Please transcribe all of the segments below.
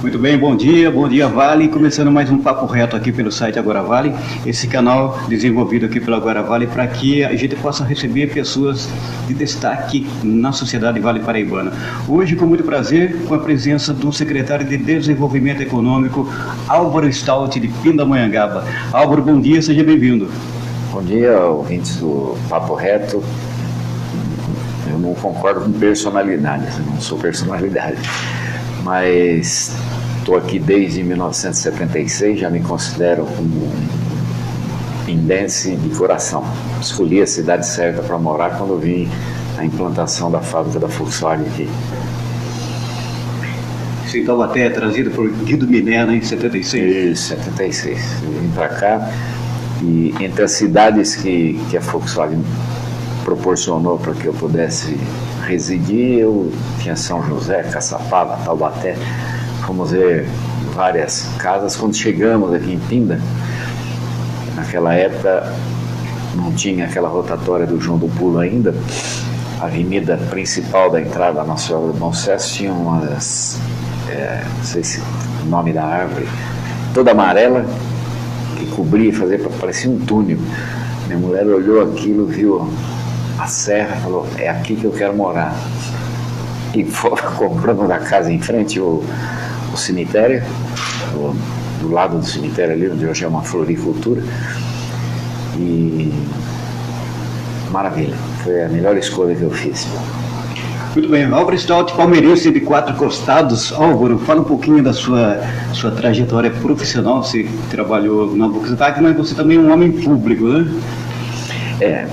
Muito bem, bom dia Vale, começando mais um papo reto aqui pelo site Agora Vale, esse canal desenvolvido aqui pelo Agora Vale para que a gente possa receber pessoas de destaque na sociedade Vale Paraibana. Hoje, com muito prazer, com a presença do secretário de Desenvolvimento Econômico, Álvaro Stout, de Pindamonhangaba. Álvaro, bom dia, seja bem-vindo. Bom dia, ouvintes do Papo Reto. Eu não concordo com personalidade, eu não sou personalidade, mas estou aqui desde 1976, já me considero um pindense de coração. Escolhi a cidade certa para morar quando vim a implantação da fábrica da Volkswagen aqui. Você em Taubaté, trazido por Guido Minerva em 76? Isso, 76. Eu vim para cá e entre as cidades que a Volkswagen proporcionou para que eu pudesse residir, eu tinha São José, Caçapava, Taubaté. Fomos ver várias casas. Quando chegamos aqui em Pinda, naquela época não tinha aquela rotatória do João do Pulo ainda. A avenida principal da entrada da Nossa Senhora do Bom Sucesso tinha umas, não sei se o nome da árvore, toda amarela, que cobria, parecia um túnel. Minha mulher olhou aquilo, viu a serra, falou, é aqui que eu quero morar. E compramos da casa em frente o cemitério, do lado do cemitério ali, onde hoje é uma floricultura. E maravilha, foi a melhor escolha que eu fiz. Muito bem, Álvaro Stout, palmeirense de Quatro Costados. Álvaro, fala um pouquinho da sua trajetória profissional. Você trabalhou na Volkswagen, mas você também é um homem público, né?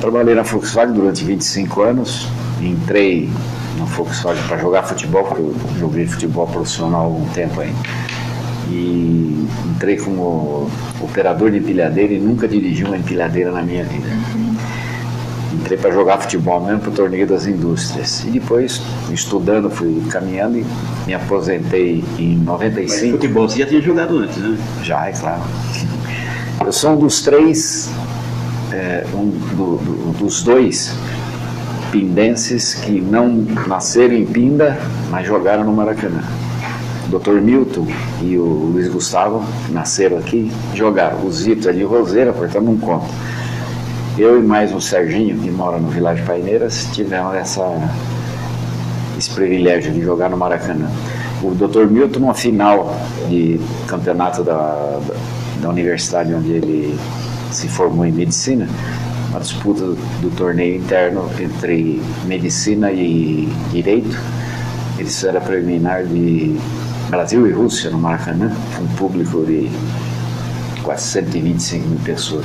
Trabalhei na Volkswagen durante 25 anos, entrei na Volkswagen para jogar futebol, porque eu joguei futebol profissional há algum tempo ainda. E entrei como operador de empilhadeira e nunca dirigi uma empilhadeira na minha vida. Entrei para jogar futebol mesmo para o Torneio das Indústrias. E depois, estudando, fui caminhando e me aposentei em 95. Mas futebol você já tinha jogado antes, né? Já, é claro. Eu sou um dos três, dos dois pindenses que não nasceram em Pinda, mas jogaram no Maracanã. O Dr. Milton e o Luiz Gustavo, que nasceram aqui, jogaram. O Zito é de Roseira, portanto não conta. Eu e mais o Serginho, que mora no Vilagem Paineiras, tivemos esse privilégio de jogar no Maracanã. O Dr. Milton, numa final de campeonato da universidade onde ele se formou em medicina, uma disputa do torneio interno entre medicina e direito. Eles fizeram a preliminar de Brasil e Rússia no Maracanã, com um público de quase 125 mil pessoas,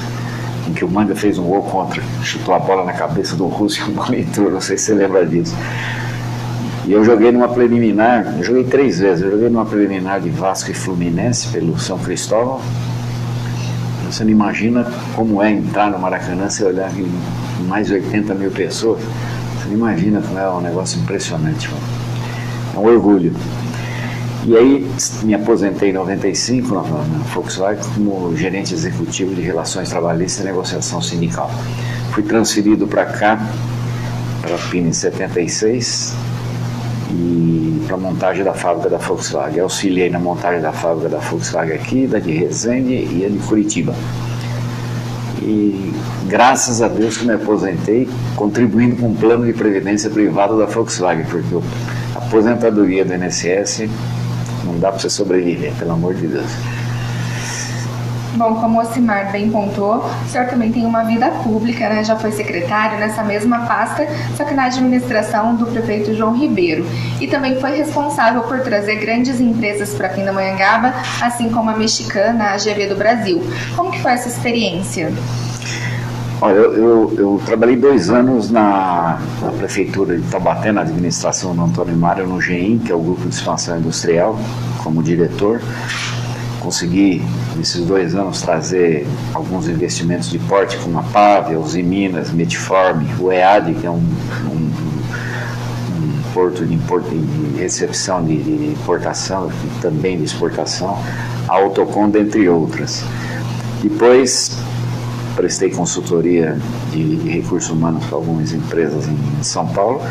em que o Manga fez um gol contra, chutou a bola na cabeça do russo e o bola entrou, não sei se você lembra disso. E eu joguei numa preliminar, eu joguei 3 vezes, eu joguei numa preliminar de Vasco e Fluminense pelo São Cristóvão. Você não imagina como é entrar no Maracanã, você olhar aqui, mais de 80 mil pessoas, você não imagina como é um negócio impressionante, mano. É um orgulho. E aí me aposentei em 95 na Volkswagen como gerente executivo de relações trabalhistas e negociação sindical. Fui transferido para cá, para a PIN em 76, e para a montagem da fábrica da Volkswagen. Auxiliei na montagem da fábrica da Volkswagen aqui, da de Resende e a de Curitiba. E graças a Deus que me aposentei, contribuindo com um plano de previdência privado da Volkswagen, porque a aposentadoria do INSS não dá para você sobreviver, pelo amor de Deus. Bom, como o Ocimar bem pontuou, o senhor também tem uma vida pública, né? Já foi secretário nessa mesma pasta, só que na administração do prefeito João Ribeiro. E também foi responsável por trazer grandes empresas para Pindamonhangaba, assim como a mexicana, a AGV do Brasil. Como que foi essa experiência? Olha, eu trabalhei 2 anos na prefeitura de Taubaté, na administração do Antônio Mário, no GEIM, que é o Grupo de Expansão Industrial, como diretor. Consegui, nesses 2 anos, trazer alguns investimentos de porte, como a Pávia, os Minas, Metform, o EAD, que é um porto de recepção de importação, também de exportação, a Autocom, dentre outras. Depois, prestei consultoria de recursos humanos para algumas empresas em São Paulo,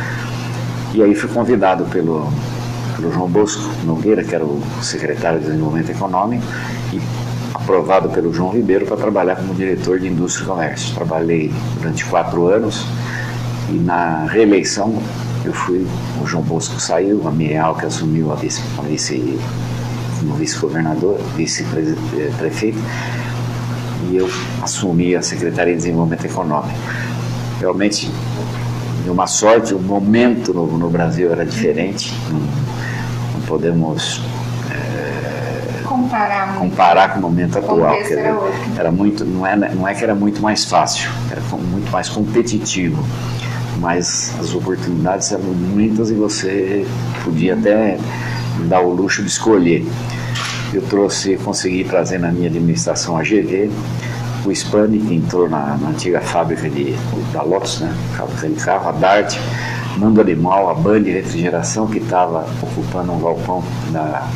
e aí fui convidado pelo pelo João Bosco Nogueira, que era o secretário de Desenvolvimento Econômico, e aprovado pelo João Ribeiro para trabalhar como diretor de Indústria e Comércio. Trabalhei durante 4 anos e na reeleição o João Bosco saiu, a Miriam que assumiu como vice-governador, vice-prefeito, e eu assumi a Secretaria de Desenvolvimento Econômico. Realmente, de uma sorte, o momento no Brasil era diferente, não podemos comparar com o momento atual. Não é que era muito mais fácil, era muito mais competitivo, mas as oportunidades eram muitas e você podia até dar o luxo de escolher. Eu consegui trazer na minha administração a GV, o Spani, que entrou na antiga fábrica da Lotus, né, fábrica de carro, a Dart, Mundo Animal, a Band de Refrigeração, que estava ocupando um galpão da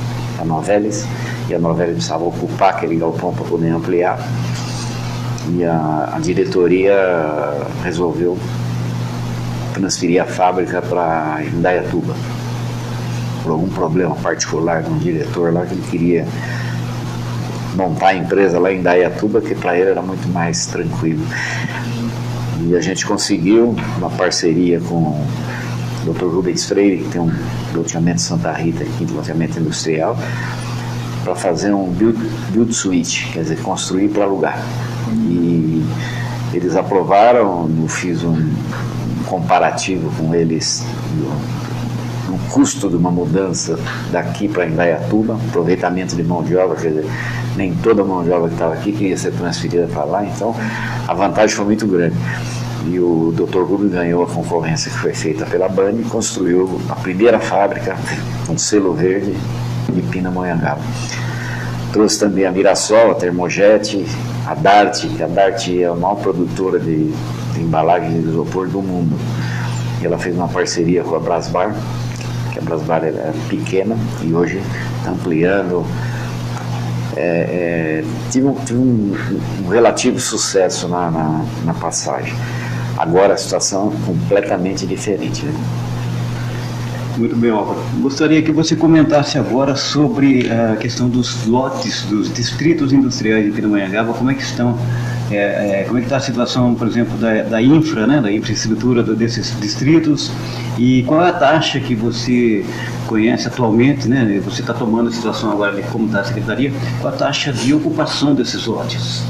Novelis, e a Novelis precisava ocupar aquele galpão para poder ampliar, e a diretoria resolveu transferir a fábrica para Indaiatuba, por algum problema particular de um diretor lá que ele queria montar a empresa lá em Indaiatuba, que para ele era muito mais tranquilo. E a gente conseguiu uma parceria com o Dr. Rubens Freire, que tem um loteamento Santa Rita aqui, um loteamento industrial, para fazer um build suite, quer dizer, construir para alugar. E eles aprovaram, eu fiz um comparativo com eles no custo de uma mudança daqui para Indaiatuba, aproveitamento de mão de obra, quer dizer, nem toda a mão de obra que estava aqui queria ser transferida para lá, então a vantagem foi muito grande. E o Dr. Rubens ganhou a concorrência que foi feita pela BAN e construiu a primeira fábrica com selo verde de Pindamonhangaba. Trouxe também a Mirassol, a Termojet, a Dart, que a Dart é a maior produtora de embalagem de isopor do mundo. E ela fez uma parceria com a Brasbar, que a Brasbar era pequena e hoje está ampliando. Tive um relativo sucesso na passagem. Agora a situação é completamente diferente, né? Muito bem, Álvaro. Gostaria que você comentasse agora sobre a questão dos lotes, dos distritos industriais de Pindamonhangaba, como é que estão, como é que está a situação, por exemplo, da infra, né, da infraestrutura desses distritos, e qual é a taxa que você conhece atualmente, né? Você está tomando a situação agora de como está a secretaria, qual a taxa de ocupação desses lotes?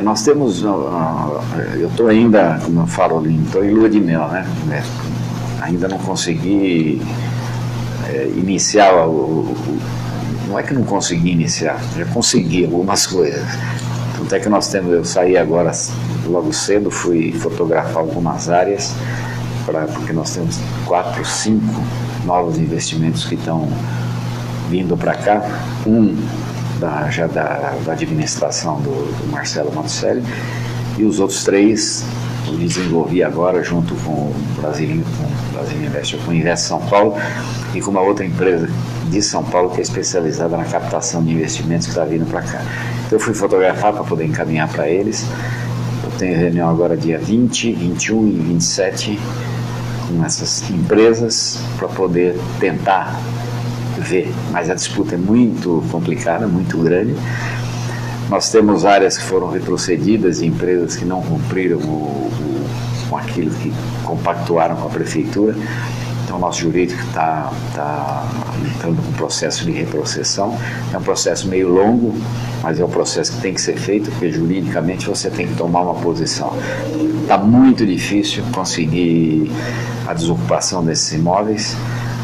Nós temos, eu estou ainda, como eu falo, estou em lua de mel, né? Ainda não consegui iniciar, não é que não consegui iniciar, já consegui algumas coisas. Tanto é que eu saí agora logo cedo, fui fotografar algumas áreas, porque nós temos 4, 5 novos investimentos que estão vindo para cá, já da administração do Marcelo Monticelli, e os outros 3 eu desenvolvi agora junto com o Brasil Invest, com o Invest São Paulo e com uma outra empresa de São Paulo que é especializada na captação de investimentos que está vindo para cá. Então eu fui fotografar para poder encaminhar para eles. Eu tenho reunião agora dia 20, 21 e 27 com essas empresas para poder tentar ver, mas a disputa é muito complicada, muito grande. Nós temos áreas que foram retrocedidas e empresas que não cumpriram com aquilo que compactuaram com a prefeitura. Então, o nosso jurídico está entrando com um processo de retrocessão. É um processo meio longo, mas é um processo que tem que ser feito, porque juridicamente você tem que tomar uma posição. Está muito difícil conseguir a desocupação desses imóveis.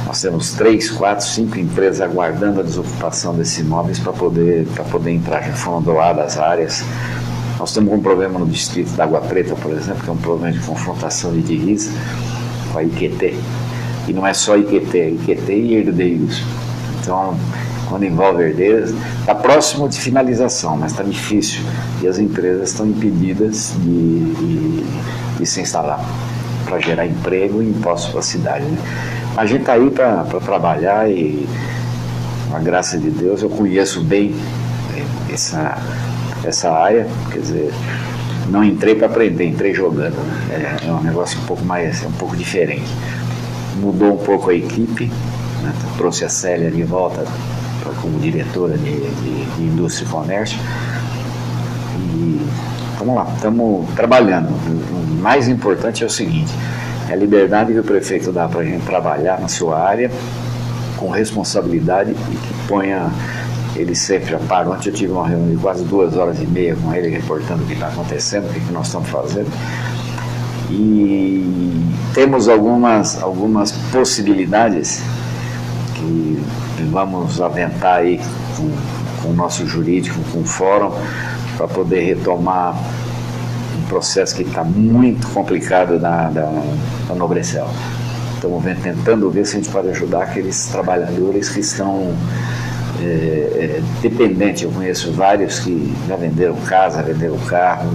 Nós temos 3, 4, 5 empresas aguardando a desocupação desses imóveis para poder entrar. Já foram doadas áreas. Nós temos um problema no distrito da Água Preta, por exemplo, que é um problema de confrontação de divisa com a IQT. E não é só IQT, é IQT e herdeiros. Então, quando envolve herdeiros, está próximo de finalização, mas está difícil. E as empresas estão impedidas de se instalar para gerar emprego e impostos para a cidade, né? A gente está aí para trabalhar e, com a graça de Deus, eu conheço bem essa área, quer dizer, não entrei para aprender, entrei jogando, né? É um negócio um pouco diferente. Mudou um pouco a equipe, né? trouxe a Célia de volta como diretora de Indústria e Comércio. E vamos lá, estamos trabalhando. O mais importante é o seguinte: é a liberdade que o prefeito dá para a gente trabalhar na sua área com responsabilidade e que ponha ele sempre a par. Ontem eu tive uma reunião de quase 2h30 com ele, reportando o que está acontecendo, o que nós estamos fazendo. E temos algumas possibilidades que vamos aventar aí com o nosso jurídico, com o fórum, para poder retomar um processo que está muito complicado da Nobrecel. Estamos tentando ver se a gente pode ajudar aqueles trabalhadores que estão dependentes. Eu conheço vários que já venderam casa, venderam carro,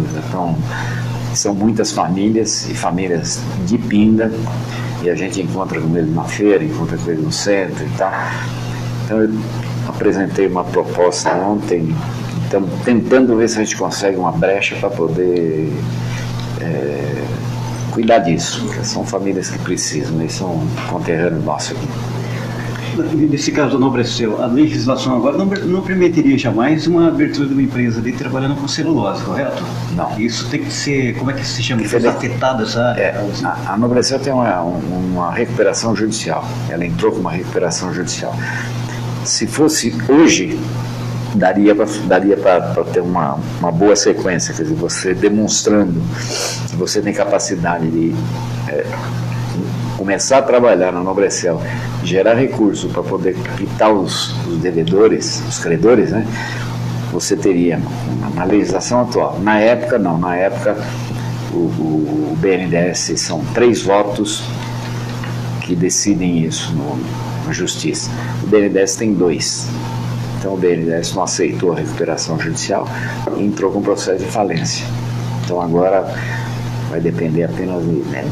são muitas famílias e famílias de Pinda, e a gente encontra com eles na feira, encontra com eles no centro e tal. Então eu apresentei uma proposta ontem, estamos tentando ver se a gente consegue uma brecha para poder cuidar disso, porque são famílias que precisam, eles são conterrâneos nossos aqui. Nesse caso do Nobrecel, a legislação agora não permitiria jamais uma abertura de uma empresa de trabalhando com celulose, correto? Não. Isso tem que ser, como é que se chama? Afetada essa área? A Nobrecel tem uma recuperação judicial, ela entrou com uma recuperação judicial. Se fosse hoje, daria para ter uma boa sequência, quer dizer, você demonstrando que você tem capacidade de começar a trabalhar na Nobrecel, gerar recurso para poder quitar os devedores, os credores, né? Você teria, na legislação atual, na época não, na época o BNDES são 3 votos que decidem isso na justiça. O BNDES tem 2. Então o BNDES não aceitou a recuperação judicial e entrou com processo de falência. Então agora vai depender apenas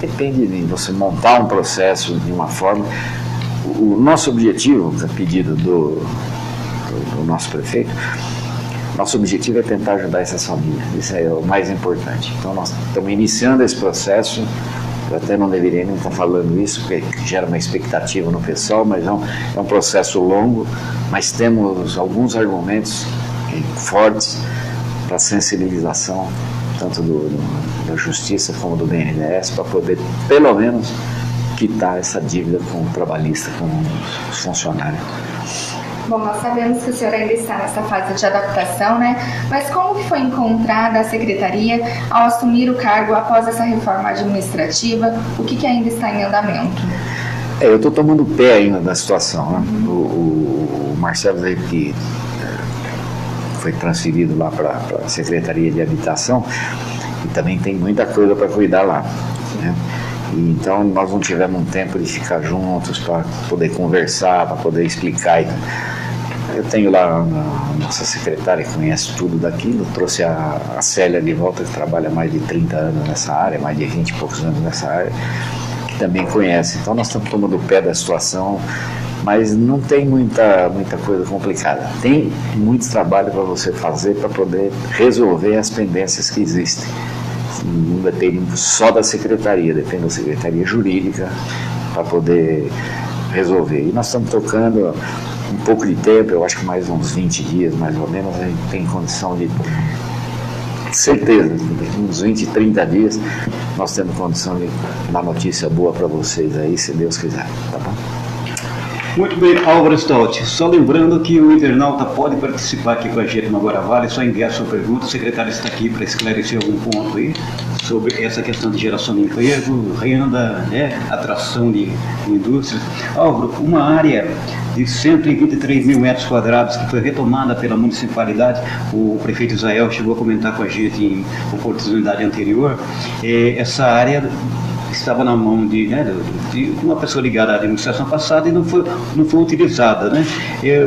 depende de você montar um processo de uma forma. O nosso objetivo, a pedido do nosso prefeito, nosso objetivo é tentar ajudar essas famílias. Isso é o mais importante. Então nós estamos iniciando esse processo. Eu até não deveria nem estar falando isso, porque gera uma expectativa no pessoal, mas é um processo longo, mas temos alguns argumentos fortes para sensibilização, tanto da Justiça como do BNDES, para poder, pelo menos, quitar essa dívida com o trabalhista, com os funcionários. Bom, nós sabemos que o senhor ainda está nessa fase de adaptação, né? Mas como que foi encontrada a secretaria ao assumir o cargo após essa reforma administrativa? O que ainda está em andamento? Eu estou tomando pé ainda da situação, né? O Marcelo, que foi transferido lá para a Secretaria de Habitação, e também tem muita coisa para cuidar lá, né? E então nós não tivemos um tempo de ficar juntos para poder conversar, para poder explicar. Eu tenho lá a nossa secretária que conhece tudo daquilo, trouxe a Célia de volta, que trabalha mais de 30 anos nessa área, mais de 20 e poucos anos nessa área, que também conhece. Então nós estamos tomando o pé da situação, mas não tem muita coisa complicada. Tem muito trabalho para você fazer para poder resolver as pendências que existem. Não depende só da secretaria, depende da secretaria jurídica para poder resolver. E nós estamos tocando um pouco de tempo, eu acho que mais uns 20 dias, mais ou menos, a gente tem condição de, certeza, uns 20, 30 dias, nós temos condição de dar notícia boa para vocês aí, se Deus quiser, tá bom? Muito bem, Álvaro Stout. Só lembrando que o internauta pode participar aqui com a gente no Agora Vale, é só enviar sua pergunta. O secretário está aqui para esclarecer algum ponto aí sobre essa questão de geração de emprego, renda, atração de indústrias. Álvaro, uma área de 123 mil metros quadrados que foi retomada pela municipalidade, o prefeito Israel chegou a comentar com a gente em oportunidade anterior, essa área estava na mão de uma pessoa ligada à administração passada e não foi utilizada, né?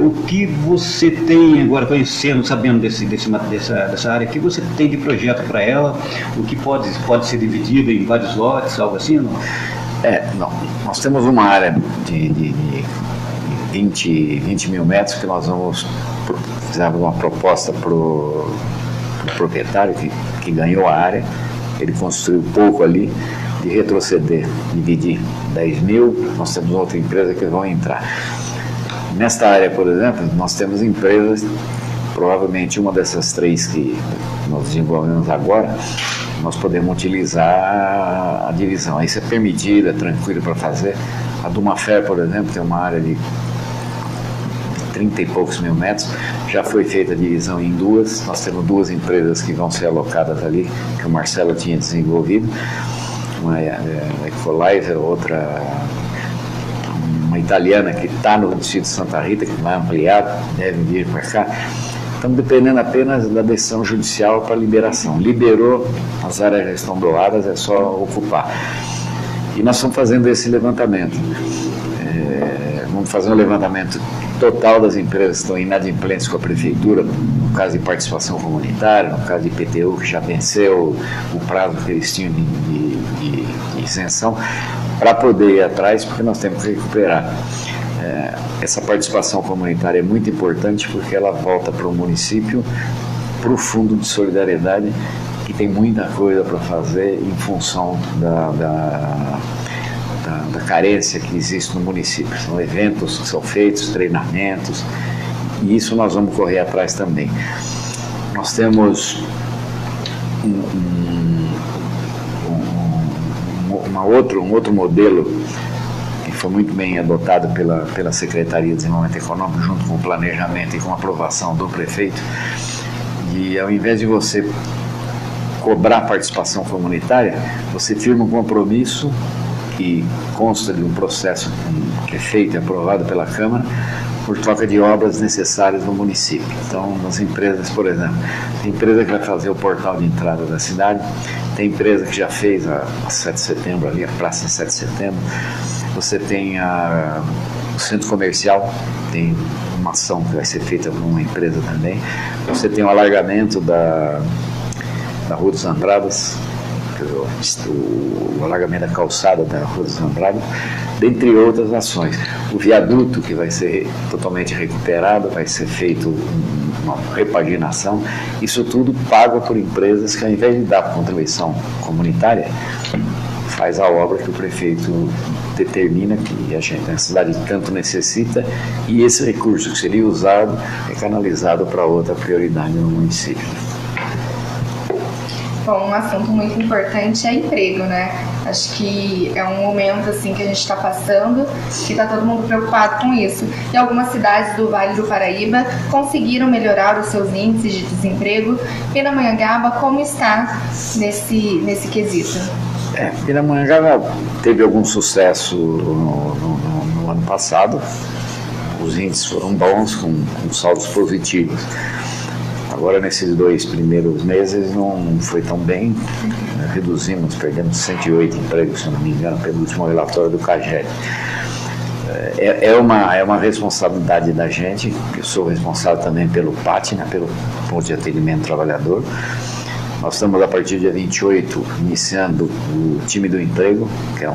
O que você tem agora, conhecendo, sabendo dessa área, o que você tem de projeto para ela, o que pode ser dividido em vários lotes, algo assim, não? Não. Nós temos uma área de 20 mil metros que nós fizemos uma proposta para o proprietário que ganhou a área, ele construiu pouco ali, de retroceder, dividir 10 mil, nós temos outra empresa que vão entrar. Nesta área, por exemplo, nós temos empresas, provavelmente uma dessas 3 que nós desenvolvemos agora, nós podemos utilizar a divisão. Isso é permitido, é tranquilo para fazer. A Dumafer, por exemplo, tem uma área de 30 e poucos mil metros, já foi feita a divisão em 2, nós temos 2 empresas que vão ser alocadas ali, que o Marcelo tinha desenvolvido, uma é a Ecolive, outra uma italiana que está no distrito de Santa Rita, que vai ampliar, deve vir para cá. Estamos dependendo apenas da decisão judicial para liberação. Liberou, as áreas já estão doadas, é só ocupar. E nós estamos fazendo esse levantamento. Vamos fazer um levantamento total das empresas que estão inadimplentes com a prefeitura, no caso de participação comunitária, no caso de IPTU, que já venceu o prazo que eles tinham de isenção, para poder ir atrás, porque nós temos que recuperar. Essa participação comunitária é muito importante porque ela volta para o município, para o Fundo de Solidariedade, que tem muita coisa para fazer em função da carência que existe no município. São eventos que são feitos, treinamentos, e isso nós vamos correr atrás também. Nós temos um outro modelo que foi muito bem adotado pela Secretaria de Desenvolvimento Econômico, junto com o planejamento e com a aprovação do prefeito, e ao invés de você cobrar participação comunitária, você firma um compromisso que consta de um processo que é feito e aprovado pela Câmara por troca de obras necessárias no município. Então, nas empresas, por exemplo, tem empresa que vai fazer o portal de entrada da cidade, tem empresa que já fez a 7 de setembro ali, a Praça 7 de setembro, você tem o centro comercial, tem uma ação que vai ser feita por uma empresa também, você tem o alargamento da Rua dos Andradas, o alargamento da calçada da Rua dos Andradas, dentre outras ações. O viaduto, que vai ser totalmente recuperado, vai ser feito uma repaginação, isso tudo pago por empresas que, ao invés de dar contribuição comunitária, faz a obra que o prefeito determina que a cidade tanto necessita, e esse recurso que seria usado é canalizado para outra prioridade no município. Bom, um assunto muito importante é emprego, né? Acho que é um momento assim que a gente está passando, que está todo mundo preocupado com isso. E algumas cidades do Vale do Paraíba conseguiram melhorar os seus índices de desemprego. Pindamonhangaba, como está nesse quesito? Pindamonhangaba teve algum sucesso no ano passado. Os índices foram bons, com saldos positivos. Agora, nesses 2 primeiros meses, não foi tão bem. Perdemos 108 empregos, se não me engano, pelo último relatório do CAGED. É uma responsabilidade da gente. Eu sou responsável também pelo PAT, né, pelo Ponto de Atendimento ao Trabalhador. Nós estamos, a partir do dia 28, iniciando o time do emprego, que é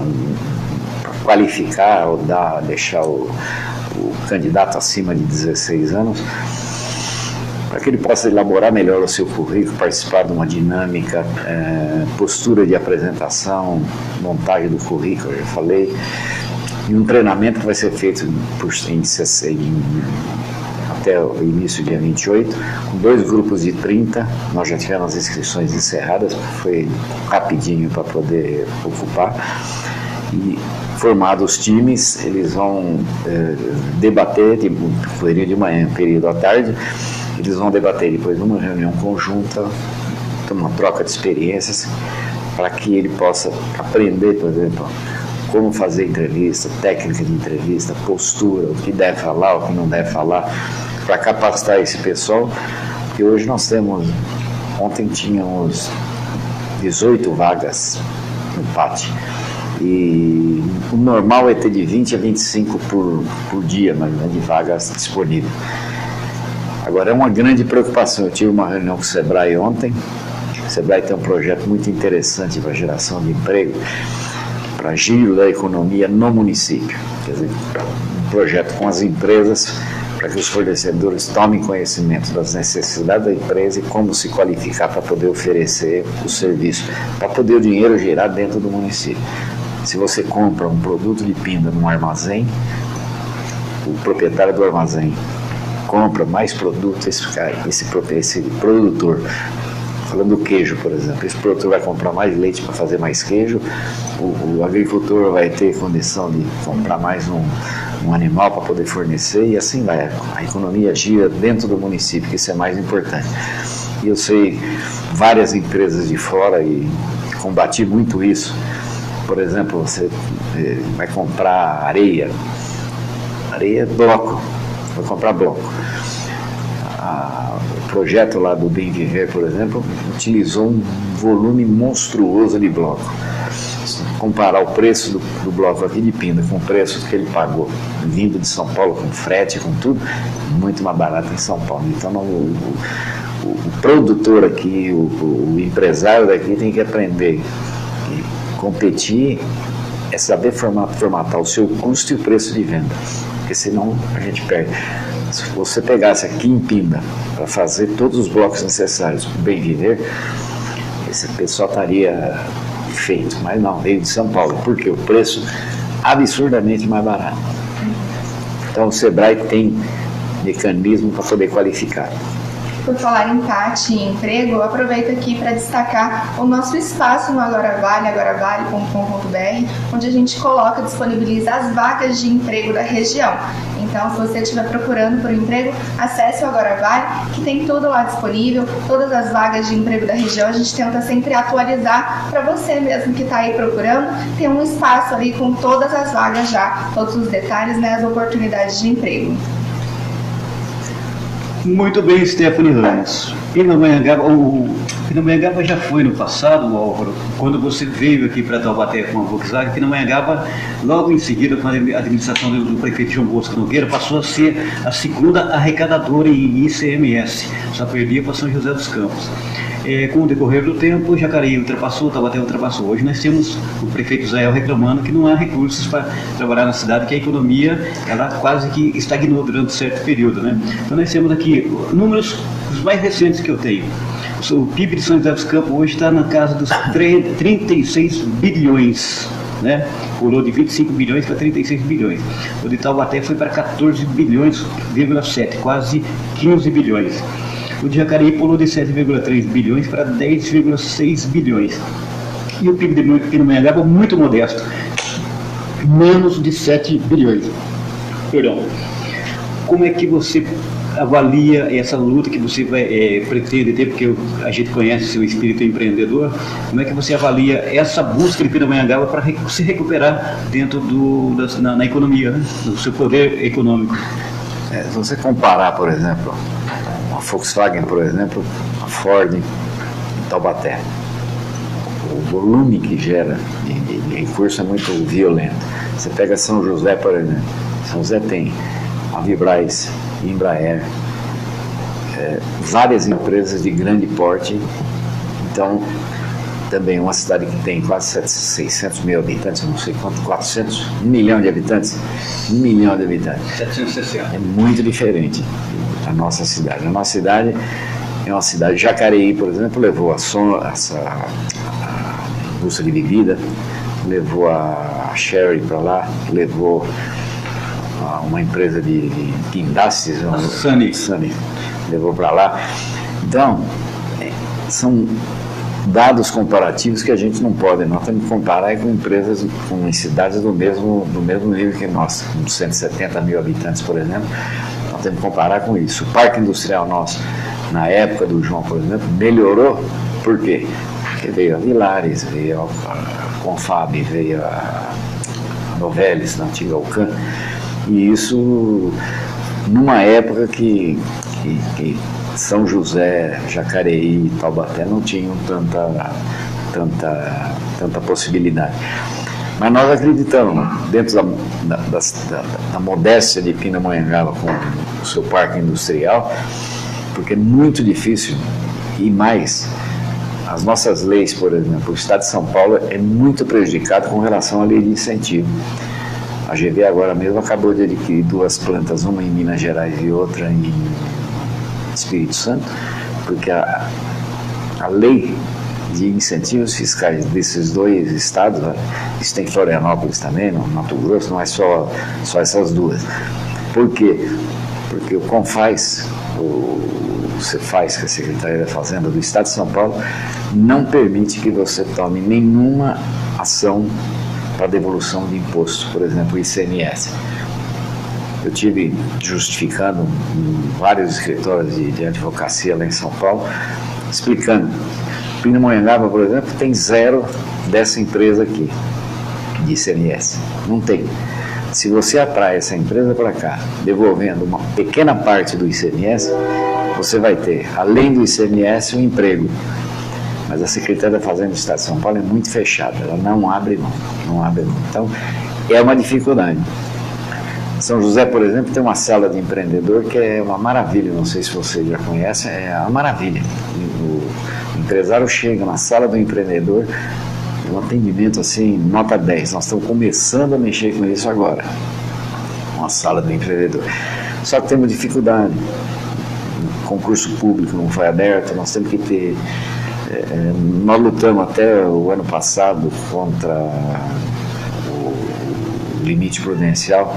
para qualificar ou deixar o candidato acima de 16 anos, para que ele possa elaborar melhor o seu currículo, participar de uma dinâmica, postura de apresentação, montagem do currículo, eu já falei, e um treinamento que vai ser feito até o início do dia 28, com 2 grupos de 30, nós já tivemos as inscrições encerradas, foi rapidinho para poder ocupar, e formados os times, eles vão debater, período de manhã, período à tarde, eles vão debater depois numa reunião conjunta, uma troca de experiências, para que ele possa aprender, por exemplo, como fazer entrevista, técnica de entrevista, postura, o que deve falar, o que não deve falar, para capacitar esse pessoal. E hoje nós temos, ontem tínhamos 18 vagas no PAT, e o normal é ter de 20 a 25 por dia, mas não é de vagas disponíveis. Agora, é uma grande preocupação. Eu tive uma reunião com o SEBRAE ontem. O SEBRAE tem um projeto muito interessante para geração de emprego, para giro da economia no município. Quer dizer, um projeto com as empresas, para que os fornecedores tomem conhecimento das necessidades da empresa e como se qualificar para poder oferecer o serviço, para poder o dinheiro girar dentro do município. Se você compra um produto de pinda num armazém, o proprietário do armazém compra mais produto, esse produtor, falando do queijo, por exemplo, esse produtor vai comprar mais leite para fazer mais queijo, o agricultor vai ter condição de comprar mais um animal para poder fornecer, e assim vai. A economia gira dentro do município, que isso é mais importante. E eu sei várias empresas de fora e combati muito isso. Por exemplo, você vai comprar areia bloco, vai comprar bloco. O projeto lá do Bem Viver, por exemplo, utilizou um volume monstruoso de bloco. Se comparar o preço do bloco aqui de Pinda com o preço que ele pagou vindo de São Paulo, com frete, com tudo, muito mais barato em São Paulo. Então o produtor aqui, o empresário daqui tem que aprender e competir, é saber formatar o seu custo e o preço de venda, porque senão a gente perde. Se você pegasse aqui em Pinda para fazer todos os blocos necessários para o Bem Viver, esse pessoal estaria feito, mas não, veio de São Paulo, porque o preço absurdamente mais barato. Então o Sebrae tem mecanismo para poder qualificar. Por falar em PAT e emprego, eu aproveito aqui para destacar o nosso espaço no Agora Vale, agoravale.com.br, onde a gente disponibiliza as vagas de emprego da região. Então, se você estiver procurando por emprego, acesse o Agora Vale, que tem tudo lá disponível, todas as vagas de emprego da região. A gente tenta sempre atualizar para você mesmo que está aí procurando, ter um espaço ali com todas as vagas já, todos os detalhes, né, as oportunidades de emprego. Muito bem, Stephanie Ramos. Pindamonhangaba já foi no passado, Álvaro, quando você veio aqui para Taubaté com a Volkswagen. Pindamonhangaba, logo em seguida, com a administração do prefeito João Bosco Nogueira, passou a ser a segunda arrecadadora em ICMS, só perdia para São José dos Campos. Com o decorrer do tempo, Jacareí ultrapassou, Taubaté ultrapassou. Hoje nós temos o prefeito Israel reclamando que não há recursos para trabalhar na cidade, que a economia ela quase que estagnou durante um certo período, né? Então nós temos aqui números os mais recentes que eu tenho. O PIB de São José dos Campos hoje está na casa dos 36 bilhões, né? Pulou de 25 bilhões para 36 bilhões. O de Taubaté foi para 14 bilhões,7, quase 15 bilhões. O de Jacareí pulou de 7,3 bilhões para 10,6 bilhões. E o PIB de Pindamonhangaba muito modesto, menos de 7 bilhões. Perdão. Como é que você avalia essa luta que você pretende ter, porque a gente conhece seu espírito empreendedor? Como é que você avalia essa busca de Pindamonhangaba para se recuperar dentro na economia, né? Do seu poder econômico? Se você comparar, por exemplo, a Volkswagen, por exemplo, a Ford em Taubaté, o volume que gera de recurso é muito violento. Você pega São José, por exemplo, São José tem a Vibraz, Embraer, várias empresas de grande porte. Então, também uma cidade que tem quase 600 mil habitantes, não sei quanto, 400, 1 milhão de habitantes, 1 milhão de habitantes. 760. É muito diferente da nossa cidade. A nossa cidade é uma cidade, Jacareí, por exemplo, levou a indústria de bebida, levou a Sherry para lá, levou uma empresa de guindastes, Sunny, levou para lá. Então, são dados comparativos que a gente não pode, nós temos que comparar com empresas, com cidades do mesmo nível que nós, com 170 mil habitantes, por exemplo, nós temos que comparar com isso. O parque industrial nosso, na época do João, por exemplo, melhorou, por quê? Porque veio a Vilares, veio a Confab, veio a Novelis, na antiga Alcan, e isso numa época que São José, Jacareí e Taubaté não tinham tanta possibilidade. Mas nós acreditamos, dentro da modéstia de Pindamonhangaba com o seu parque industrial, porque é muito difícil, e mais, as nossas leis, por exemplo, o Estado de São Paulo é muito prejudicado com relação à lei de incentivo. A GV agora mesmo acabou de adquirir 2 plantas, uma em Minas Gerais e outra em Espírito Santo, porque a lei de incentivos fiscais desses 2 estados, isso tem em Florianópolis também, no Mato Grosso, não é só essas 2. Por quê? Porque o CONFAZ, o Cefaz, que é a Secretaria da Fazenda do Estado de São Paulo, não permite que você tome nenhuma ação para devolução de imposto, por exemplo, o ICMS. Eu tive justificando em vários escritórios de advocacia lá em São Paulo, explicando. Pindamonhangaba, por exemplo, tem 0 dessa empresa aqui, de ICMS. Não tem. Se você atrai essa empresa para cá, devolvendo uma pequena parte do ICMS, você vai ter, além do ICMS, um emprego. Mas a Secretaria da Fazenda do Estado de São Paulo é muito fechada, ela não abre mão, não abre mão. Então, é uma dificuldade. São José, por exemplo, tem uma sala de empreendedor que é uma maravilha, não sei se você já conhece, é uma maravilha. O empresário chega na sala do empreendedor, um atendimento assim, nota 10. Nós estamos começando a mexer com isso agora, uma sala do empreendedor. Só que temos dificuldade. O concurso público não foi aberto, nós temos que ter... nós lutamos até o ano passado contra o limite prudencial.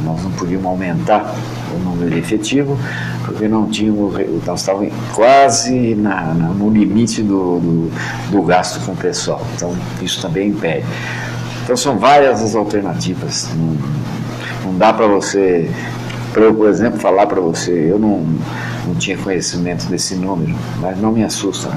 Nós não podíamos aumentar o número de efetivo, porque não tínhamos, nós estávamos quase no limite do gasto com o pessoal. Então, isso também impede. Então, são várias as alternativas. Não dá para você, para eu, por exemplo, falar para você, eu não tinha conhecimento desse número, mas não me assusta.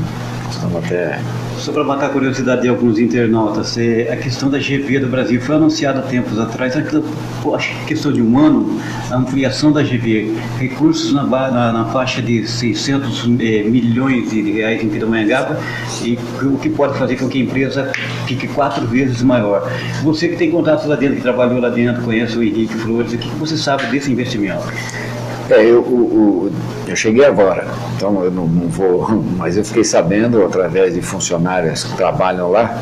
Estamos até... Só para matar a curiosidade de alguns internautas, a questão da GV do Brasil foi anunciada há tempos atrás, acho que questão de um ano, a ampliação da GV, recursos na faixa de 600 milhões de reais em Pindamonhangaba, e o que pode fazer com que a empresa fique 4 vezes maior. Você que tem contato lá dentro, que trabalhou lá dentro, conhece o Henrique Flores, o que você sabe desse investimento? Eu cheguei agora, então eu não vou, mas eu fiquei sabendo, através de funcionários que trabalham lá,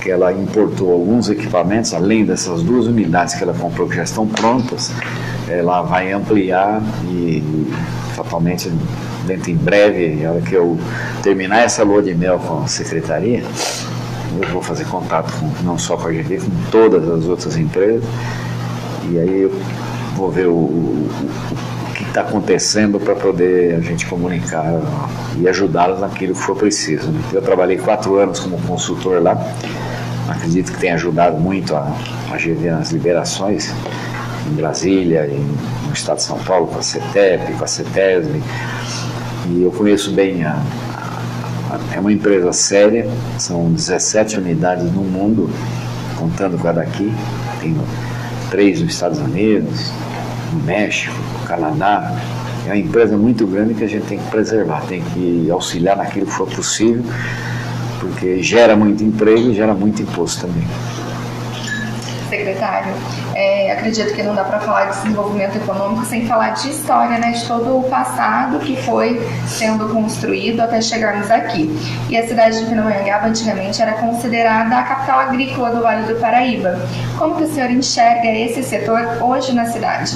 que ela importou alguns equipamentos, além dessas 2 unidades que ela comprou, que já estão prontas, ela vai ampliar e, fatalmente, dentro em breve, na hora que eu terminar essa lua de mel com a secretaria, eu vou fazer contato não só com a GV, com todas as outras empresas, e aí eu vou ver o que está acontecendo para poder a gente comunicar e ajudá-los naquilo que for preciso. Eu trabalhei 4 anos como consultor lá, acredito que tenha ajudado muito a GV nas liberações em Brasília, no estado de São Paulo, com a CETEP, com a CETESB, e eu conheço bem é uma empresa séria, são 17 unidades no mundo, contando com a daqui, tem 3 nos Estados Unidos, no México, no Canadá. É uma empresa muito grande que a gente tem que preservar, tem que auxiliar naquilo que for possível, porque gera muito emprego e gera muito imposto também. Secretário, acredito que não dá para falar de desenvolvimento econômico sem falar de história, né, de todo o passado que foi sendo construído até chegarmos aqui. E a cidade de Pindamonhangaba antigamente era considerada a capital agrícola do Vale do Paraíba. Como que o senhor enxerga esse setor hoje na cidade?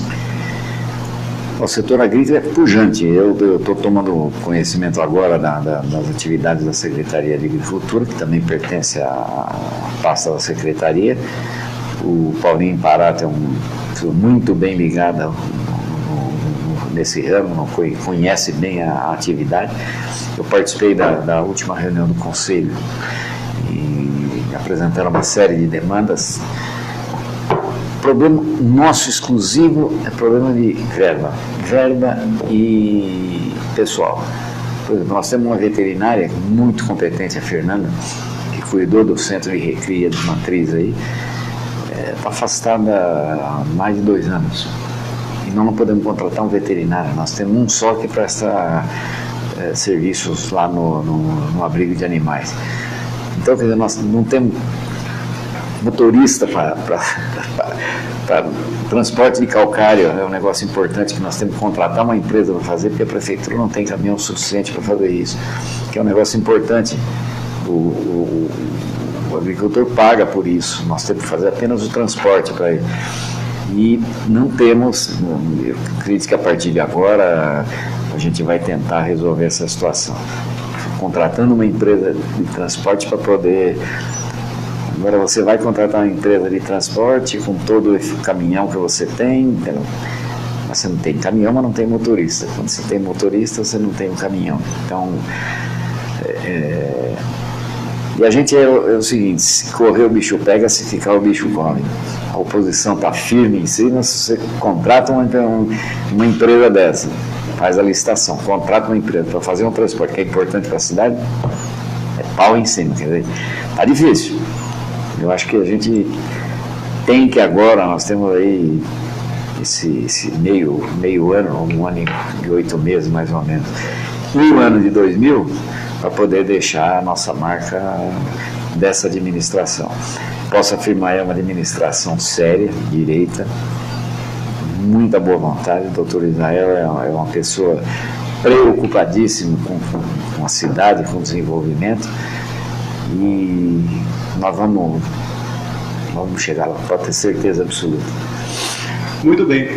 O setor agrícola é pujante. Eu estou tomando conhecimento agora das atividades da Secretaria de Agricultura, que também pertence à pasta da Secretaria. O Paulinho Pará é muito bem ligado nesse ramo, conhece bem a atividade. Eu participei da última reunião do Conselho e apresentaram uma série de demandas. O problema nosso exclusivo é problema de verba e pessoal. Por exemplo, nós temos uma veterinária muito competente, a Fernanda, que cuidou do centro de recria de Matriz aí, está afastada há mais de 2 anos. E nós não podemos contratar um veterinário, nós temos um só que presta serviços lá no abrigo de animais. Então, quer dizer, nós não temos motorista para transporte de calcário, é um negócio importante que nós temos que contratar uma empresa para fazer, porque a prefeitura não tem caminhão suficiente para fazer isso, que é um negócio importante. O agricultor paga por isso, nós temos que fazer apenas o transporte para ele. E não temos, eu acredito que a partir de agora a gente vai tentar resolver essa situação, contratando uma empresa de transporte para poder Agora você vai contratar uma empresa de transporte com todo o caminhão que você tem, mas você não tem caminhão, mas não tem motorista. Quando você tem motorista, você não tem um caminhão. Então, e a gente é o seguinte, se correr o bicho pega, se ficar o bicho come. A oposição está firme em cima, se você contrata uma empresa dessa, faz a licitação, contrata uma empresa para fazer um transporte que é importante para a cidade, é pau em cima, quer dizer, tá difícil. Eu acho que a gente tem que agora, nós temos aí esse meio ano, 1 ano e 8 meses mais ou menos, e o ano de 2000, para poder deixar a nossa marca dessa administração. Posso afirmar, é uma administração séria, direita, muita boa vontade. O doutor Israel é uma pessoa preocupadíssima com a cidade, com o desenvolvimento, e nós vamos chegar lá, pode ter certeza absoluta. Muito bem.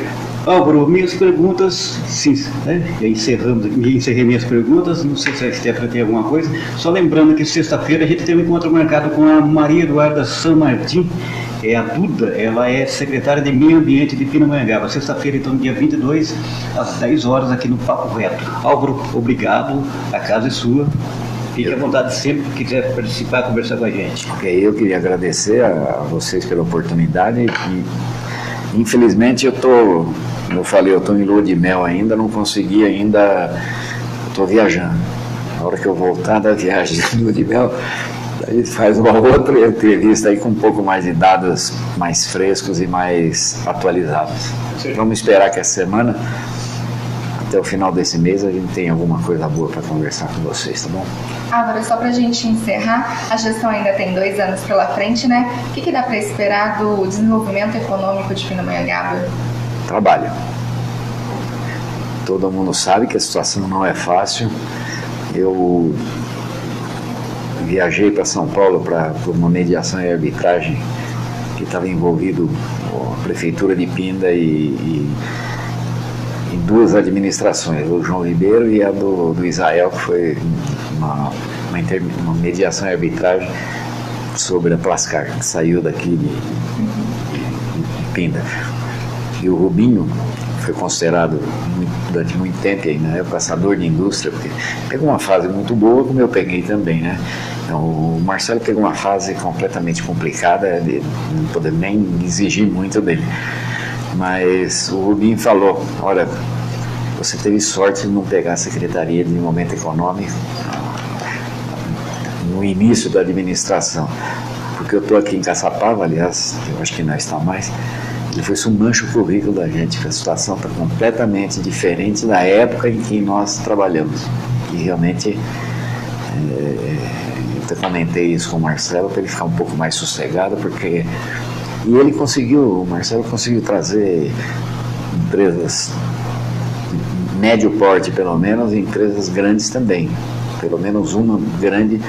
Álvaro, minhas perguntas, sim, né? Encerrei minhas perguntas, não sei se a Stephanie tem alguma coisa, só lembrando que sexta-feira a gente tem um encontro marcado com a Maria Eduarda San Martin, a Duda, ela é secretária de Meio Ambiente de Pindamonhangaba, sexta-feira, então, dia 22, às 10 horas, aqui no Papo Reto. Álvaro, obrigado, a casa é sua. Fique à vontade sempre que quiser participar, conversar com a gente. Ok, eu queria agradecer a vocês pela oportunidade e, infelizmente, como eu falei, eu estou em lua de mel ainda, não consegui ainda, estou viajando. Na hora que eu voltar da viagem de lua de mel, a gente faz uma outra entrevista aí com um pouco mais de dados mais frescos e mais atualizados. Sim. Vamos esperar que essa semana, até o final desse mês, a gente tenha alguma coisa boa para conversar com vocês, tá bom? Álvaro, só para a gente encerrar, a gestão ainda tem 2 anos pela frente, né? O que dá para esperar do desenvolvimento econômico de Pindamonhangaba? Trabalho. Todo mundo sabe que a situação não é fácil. Eu viajei para São Paulo para uma mediação e arbitragem que estava envolvido a Prefeitura de Pinda e 2 administrações, o João Ribeiro e a do Israel, que foi uma mediação e arbitragem sobre a Plascar, que saiu daqui de Pinda. E o Rubinho foi considerado durante muito tempo aí, né, caçador de indústria, porque pegou uma fase muito boa, como eu peguei também, né? Então, o Marcelo pegou uma fase completamente complicada, de não poder nem exigir muito dele. Mas o Rubinho falou, olha, você teve sorte de não pegar a Secretaria de Desenvolvimento Econômico no início da administração, porque eu estou aqui em Caçapava, aliás, eu acho que não está mais, e foi isso, mancha o currículo da gente, que a situação está completamente diferente da época em que nós trabalhamos. E realmente, eu até comentei isso com o Marcelo, para ele ficar um pouco mais sossegado, porque... E ele conseguiu, o Marcelo conseguiu trazer empresas de médio porte, pelo menos, e empresas grandes também. Pelo menos uma grande,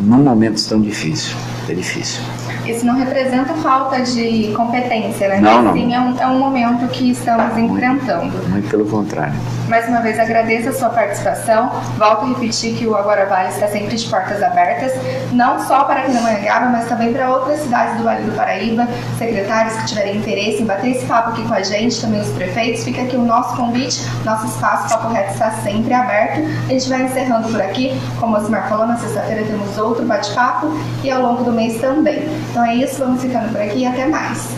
num momento tão difícil. É difícil. Isso não representa falta de competência, né? Não, não. Sim, é um momento que estamos enfrentando. Muito pelo contrário. Mais uma vez agradeço a sua participação. Volto a repetir que o Agora Vale está sempre de portas abertas, não só para Pindamonhangaba, mas também para outras cidades do Vale do Paraíba. Secretários que tiverem interesse em bater esse papo aqui com a gente, também os prefeitos, fica aqui o nosso convite, nosso espaço Papo Reto está sempre aberto. A gente vai encerrando por aqui. Como o Osmar falou, na sexta-feira temos outro bate-papo e ao longo do mês também. Então é isso, vamos ficando por aqui e até mais.